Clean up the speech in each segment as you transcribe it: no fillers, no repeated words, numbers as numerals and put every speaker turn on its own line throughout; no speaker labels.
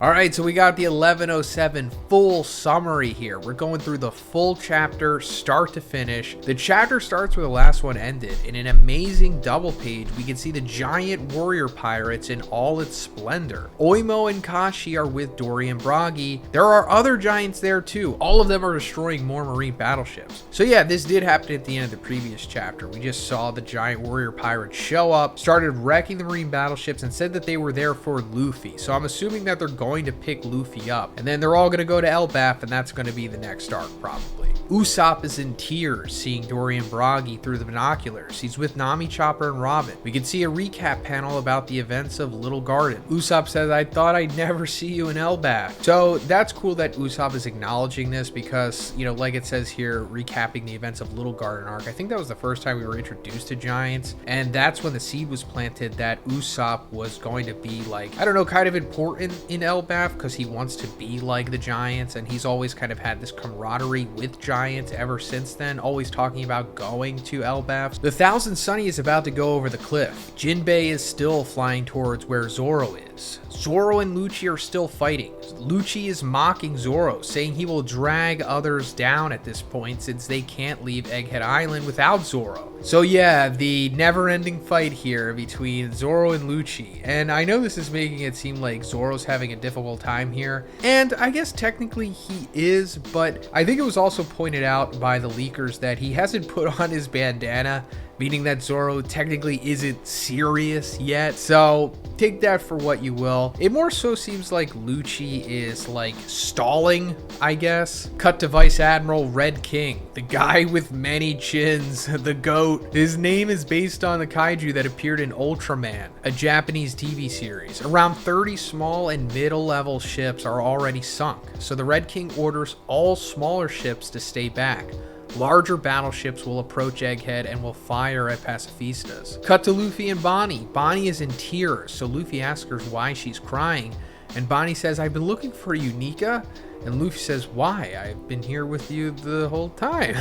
All right, so we got the 1107 full summary here. We're going through the full chapter, start to finish. The chapter starts where the last one ended. In an amazing double page, we can see the giant warrior pirates in all its splendor. Oimo and Kashi are with Dory and Bragi. There are other giants there too. All of them are destroying more marine battleships. So yeah, this did happen at the end of the previous chapter. We just saw the giant warrior pirates show up, started wrecking the marine battleships, and said that they were there for Luffy. So I'm assuming that they're going to pick Luffy up, and then they're all going to go to Elbaf, and that's going to be the next arc probably. Usopp is in tears seeing Dory and Bragi through the binoculars. He's with Nami, Chopper, and Robin. We can see a recap panel about the events of Little Garden. Usopp says, "I thought I'd never see you in Elbaf." So that's cool that Usopp is acknowledging this because, you know, like it says here, recapping the events of Little Garden arc. I think that was the first time we were introduced to giants, and that's when the seed was planted that Usopp was going to be like, I don't know, kind of important in Elbaf because he wants to be like the giants, and he's always kind of had this camaraderie with giants ever since then, always talking about going to Elbaf. The Thousand Sunny is about to go over the cliff. Jinbei is still flying towards where Zoro is. Zoro and Lucci are still fighting. Lucci is mocking Zoro, saying he will drag others down at this point since they can't leave Egghead Island without Zoro. So yeah, the never-ending fight here between Zoro and Lucci. And I know this is making it seem like Zoro's having a difficult time here, and I guess technically he is, but I think it was also pointed out by the leakers that he hasn't put on his bandana, meaning that Zoro technically isn't serious yet. So take that for what you will. It more so seems like Lucci is like stalling, I guess. Cut to Vice Admiral Red King, the guy with many chins, the GOAT. His name is based on the kaiju that appeared in Ultraman, a Japanese TV series. Around 30 small and middle level ships are already sunk, so the Red King orders all smaller ships to stay back. Larger battleships will approach Egghead and will fire at pacifistas. Cut to Luffy and Bonnie. Bonnie is in tears, so Luffy asks her why she's crying, and Bonnie says, "I've been looking for you, Nika." And Luffy says, "Why? I've been here with you the whole time."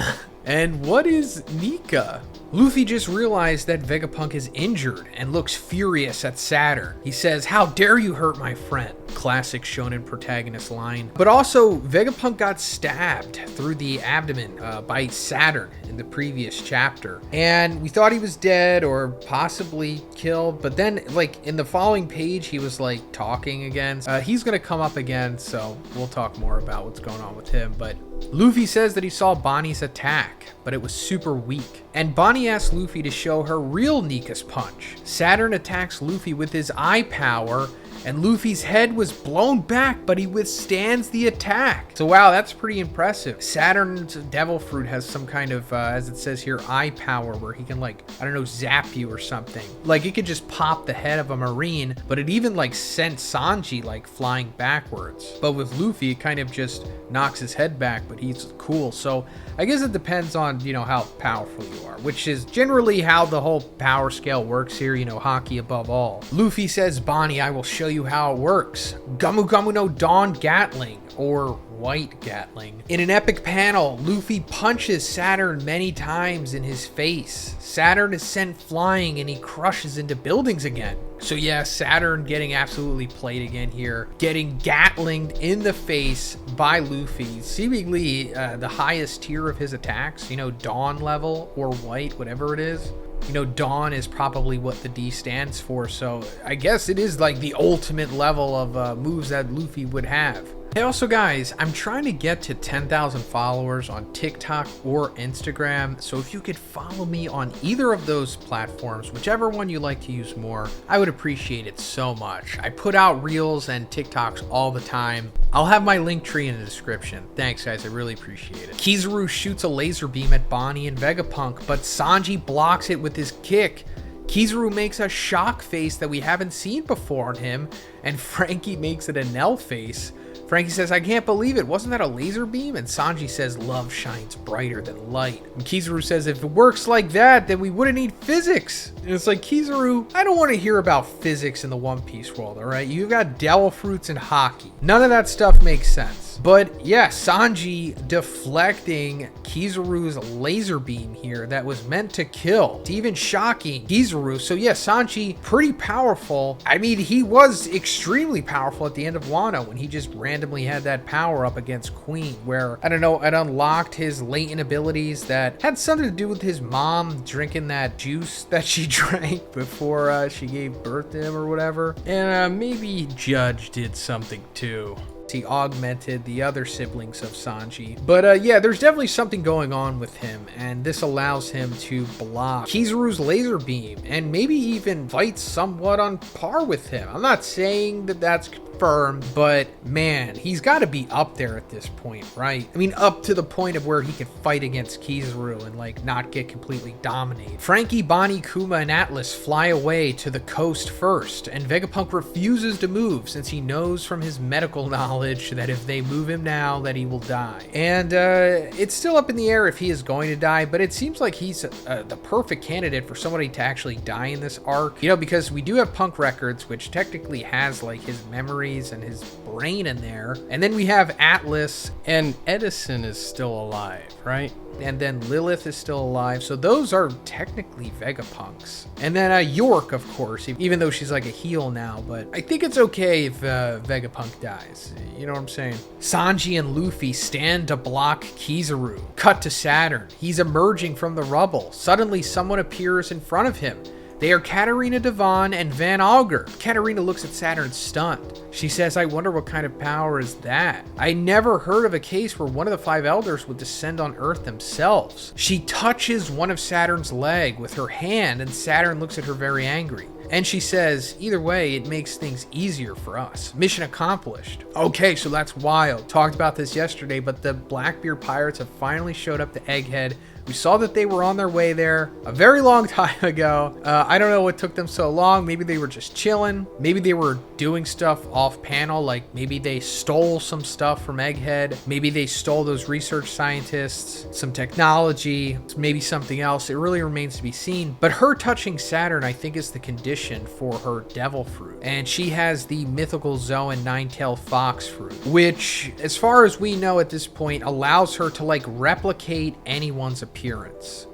And what is Nika? Luffy just realized that Vegapunk is injured and looks furious at Saturn. He says, "How dare you hurt my friend?" Classic shonen protagonist line. But also, Vegapunk got stabbed through the abdomen by Saturn in the previous chapter. And we thought he was dead or possibly killed, but then like in the following page, he was like talking again. He's gonna come up again, so we'll talk more about what's going on with him. But Luffy says that he saw Bonnie's attack, but it was super weak. And Bonnie asks Luffy to show her real Nika's punch. Saturn attacks Luffy with his eye power, and Luffy's head was blown back, but he withstands the attack. So wow, that's pretty impressive. Saturn's devil fruit has some kind of, as it says here, eye power where he can like, I don't know, zap you or something. Like it could just pop the head of a marine, but it even like sent Sanji like flying backwards. But with Luffy, it kind of just knocks his head back, but he's cool. So I guess it depends on, you know, how powerful you are, which is generally how the whole power scale works here, you know, hockey above all. Luffy says, "Bonnie, I will show you how it works. Gumu Gumu no Dawn Gatling," or White Gatling. In an epic panel, Luffy punches Saturn many times in his face. Saturn is sent flying and he crushes into buildings again. So yeah, Saturn getting absolutely played again here, getting Gatlinged in the face by Luffy, seemingly the highest tier of his attacks, you know, Dawn level or White, whatever it is. You know, Dawn is probably what the D stands for, so I guess it is like the ultimate level of moves that Luffy would have. Hey, also guys, I'm trying to get to 10,000 followers on TikTok or Instagram, so if you could follow me on either of those platforms, whichever one you like to use more, I would appreciate it so much. I put out Reels and TikToks all the time. I'll have my link tree in the description. Thanks guys, I really appreciate it. Kizaru shoots a laser beam at Bonnie and Vegapunk, but Sanji blocks it with his kick. Kizaru makes a shock face that we haven't seen before on him, and Frankie makes it a Nell face. Frankie says, "I can't believe it. Wasn't that a laser beam?" And Sanji says, "Love shines brighter than light." And Kizaru says, "If it works like that, then we wouldn't need physics." And it's like, Kizaru, I don't want to hear about physics in the One Piece world, all right? You've got devil fruits and hockey. None of that stuff makes sense. this. But yeah, Sanji deflecting Kizaru's laser beam here that was meant to kill. It's even shocking Kizaru. So yeah, Sanji, pretty powerful. I mean, he was extremely powerful at the end of Wano when he just randomly had that power up against Queen, where, I don't know, it unlocked his latent abilities that had something to do with his mom drinking that juice that she drank before she gave birth to him or whatever. And maybe Judge did something too. He augmented the other siblings of Sanji. But yeah, there's definitely something going on with him, and this allows him to block Kizaru's laser beam and maybe even fight somewhat on par with him. I'm not saying that that's confirmed, but man, he's got to be up there at this point, right? I mean, up to the point of where he could fight against Kizaru and like not get completely dominated. Frankie, Bonnie, Kuma, and Atlas fly away to the coast first, and Vegapunk refuses to move since he knows from his medical knowledge that if they move him now, that he will die. And it's still up in the air if he is going to die, but it seems like he's the perfect candidate for somebody to actually die in this arc, you know, because we do have Punk Records, which technically has like his memories and his brain in there, and then we have Atlas, and Edison is still alive, right? And then Lilith is still alive, so those are technically Vegapunks. And then York, of course, even though she's like a heel now, but I think it's okay if Vegapunk dies. You know what I'm saying? Sanji and Luffy stand to block Kizaru. Cut to Saturn. He's emerging from the rubble. Suddenly, someone appears in front of him. They are Katarina Devon and Van Augur. Katarina looks at Saturn stunned. She says, I wonder what kind of power is that? I never heard of a case where one of the 5 elders would descend on Earth themselves. She touches one of Saturn's leg with her hand, and Saturn looks at her very angry. And she says, either way, it makes things easier for us. Mission accomplished. Okay, so that's wild. Talked about this yesterday, but the Blackbeard pirates have finally showed up to Egghead. We saw that they were on their way there a very long time ago. I don't know what took them so long. Maybe they were just chilling. Maybe they were doing stuff off panel. Like maybe they stole some stuff from Egghead. Maybe they stole those research scientists, some technology, maybe something else. It really remains to be seen. But her touching Saturn, I think, is the condition for her devil fruit. And she has the mythical Zoan nine-tailed fox fruit, which, as far as we know at this point, allows her to like replicate anyone's appearance.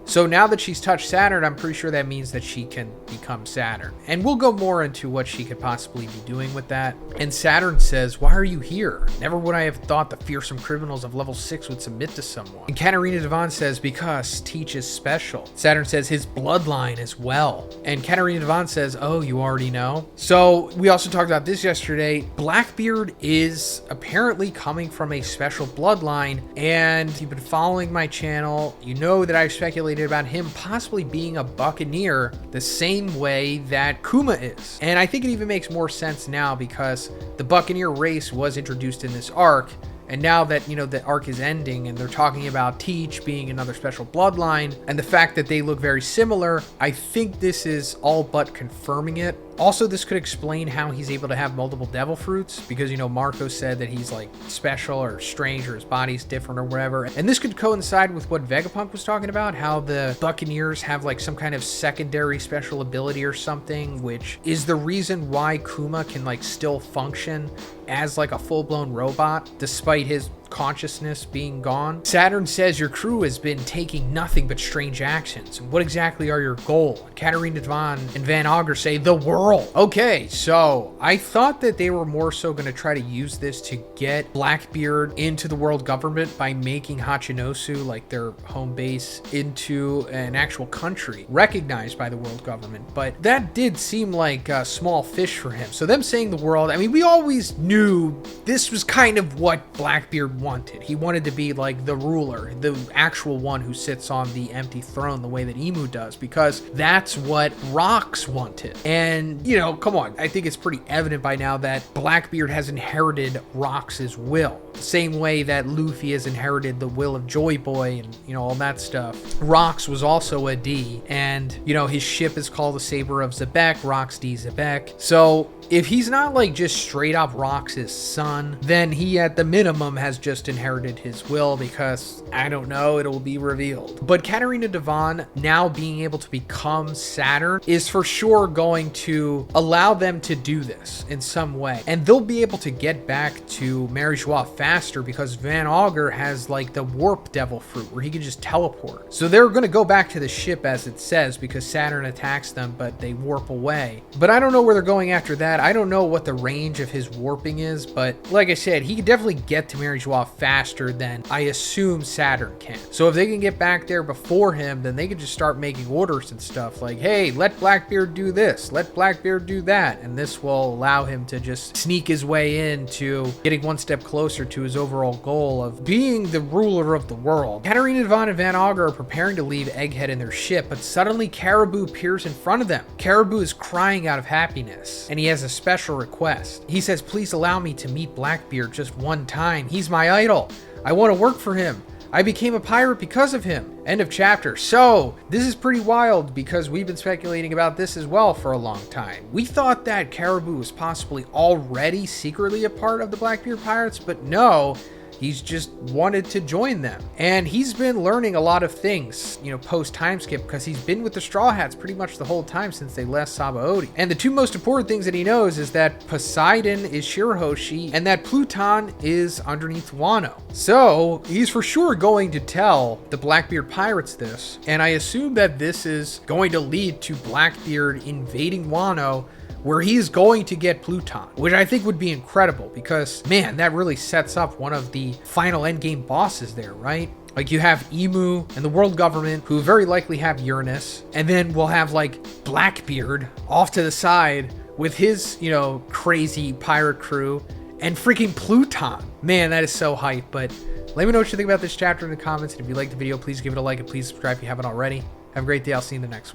So now that she's touched Saturn, I'm pretty sure that means that she can become Saturn. And we'll go more into what she could possibly be doing with that. And Saturn says, why are you here? Never would I have thought the fearsome criminals of level 6 would submit to someone. And Katarina Devon says, because Teach is special. Saturn says his bloodline as well. And Katarina Devon says, oh, you already know? So we also talked about this yesterday. Blackbeard is apparently coming from a special bloodline. And if you've been following my channel, you know that I've speculated about him possibly being a buccaneer the same way that Kuma is. And I think it even makes more sense now because the buccaneer race was introduced in this arc. And now that, you know, the arc is ending and they're talking about Teach being another special bloodline and the fact that they look very similar, I think this is all but confirming it. Also, this could explain how he's able to have multiple devil fruits because, you know, Marco said that he's like special or strange or his body's different or whatever. And this could coincide with what Vegapunk was talking about, how the Buccaneers have like some kind of secondary special ability or something, which is the reason why Kuma can like still function as like a full-blown robot despite his consciousness being gone. Saturn says your crew has been taking nothing but strange actions. What exactly are your goals? Katarina Devon and Van Augur say the world. Okay, so I thought that they were more so going to try to use this to get Blackbeard into the world government by making Hachinosu, like their home base, into an actual country recognized by the world government. But that did seem like a small fish for him. So them saying the world, I mean, we always knew this was kind of what Blackbeard wanted. He wanted to be like the ruler, the actual one who sits on the empty throne the way that Emu does, because that's what Rox wanted. And, you know, come on, I think it's pretty evident by now that Blackbeard has inherited Rox's will. The same way that Luffy has inherited the will of Joy Boy and, you know, all that stuff. Rox was also a D, and, you know, his ship is called the Saber of Zebek, Rox D Zebek. So if he's not like just straight up Rox's son, then he at the minimum has just inherited his will because, I don't know, it'll be revealed. But Katarina Devon now being able to become Saturn is for sure going to allow them to do this in some way. And they'll be able to get back to Mary Joie faster because Van Augur has like the warp devil fruit where he can just teleport. So they're going to go back to the ship as it says because Saturn attacks them, but they warp away. But I don't know where they're going after that. I don't know what the range of his warping is, but like I said, he can definitely get to Mary Joie faster than I assume Saturn can. So if they can get back there before him, then they can just start making orders and stuff like, hey, let Blackbeard do this, let Blackbeard do that, and this will allow him to just sneak his way into getting one step closer to his overall goal of being the ruler of the world. Katarina Devon and Van Augur are preparing to leave Egghead in their ship, but suddenly Caribou appears in front of them. Caribou is crying out of happiness, and he has a special request. He says, please allow me to meet Blackbeard just one time. He's my idol. I want to work for him. I became a pirate because of him. End of chapter. So this is pretty wild because we've been speculating about this as well for a long time. We thought that Caribou was possibly already secretly a part of the Blackbeard Pirates, but no, he's just wanted to join them. And he's been learning a lot of things, you know, post time skip because he's been with the Straw Hats pretty much the whole time since they left Sabaody. And the two most important things that he knows is that Poseidon is Shirahoshi and that Pluton is underneath Wano. So he's for sure going to tell the Blackbeard Pirates this. And I assume that this is going to lead to Blackbeard invading Wano, where he's going to get Pluton, which I think would be incredible because, man, that really sets up one of the final endgame bosses there, right? Like you have Emu and the world government who very likely have Uranus, and then we'll have like Blackbeard off to the side with his, you know, crazy pirate crew and freaking Pluton. Man, that is so hype. But let me know what you think about this chapter in the comments, and if you liked the video, please give it a like and please subscribe if you haven't already. Have a great day. I'll see you in the next one.